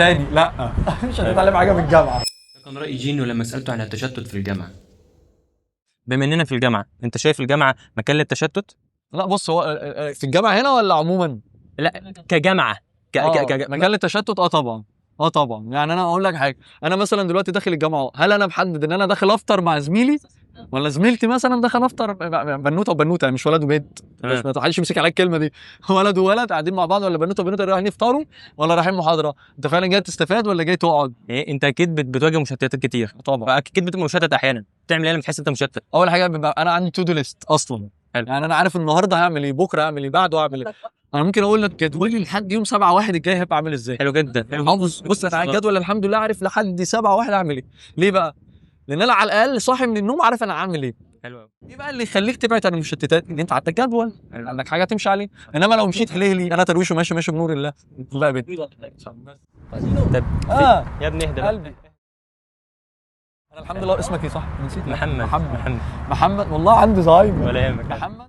تاني لا مش هتتعلم حاجه في الجامعه. كان رأي جينو لما سألته عن التشتت في الجامعة. بما اننا في الجامعة، انت شايف الجامعة مكان للتشتت؟ لا بص، هو في الجامعه هنا ولا عموما؟ لا كجامعة مكان للتشتت. طبعا. طبعا، يعني انا اقول لك حاجه، انا مثلا دلوقتي داخل الجامعه، هل انا محدد ان انا داخل افطر مع زميلي ولا زميلتي مثلا داخل افطر بنوته وبنوته، يعني مش ولد وبنت، بس ما حدش يمسك على الكلمه دي. ولد وولد قاعدين مع بعض، ولا بنوته وبنوته رايحين يفطروا ولا رايحين محاضره؟ انت فعلا جاي تستفاد ولا جاي تقعد؟ إيه، انت اكيد بتواجه مشتتات كتير طبعا. فاكيد بتبقى مشتت احيانا. بتعمل ايه لما تحس انت مشتت؟ اول حاجه بيبقى انا عندي تو دو ليست اصلا. حلو. يعني انا عارف النهارده هعمل ايه، بكره هعمل ايه، بعده هعمل ايه. انا ممكن اقول لك جدولي لحد يوم 7/1 الجاي هيبقى عامل ازاي. حلو جدا. حافظ. بص انا على الجدول الحمد لله عارف لحد 7/1 اعمل ايه. ليه بقى؟ لان انا على الاقل صاحي من النوم عارف انا هعمل ايه. حلو قوي. ايه بقى اللي يخليك تبعد عن المشتتات؟ ان انت عندك جدول، عندك حاجه تمشي عليه. انما لو مشيت هليلي انا ترويش وماشي ماشي بنور الله لا بنت. طب يا ابني اهدى بقى. قلبي. انا الحمد لله. اسمك ايه صح؟ نسيت. محمد. محمد والله عندي زهايمر. ولا يهمك. محمد.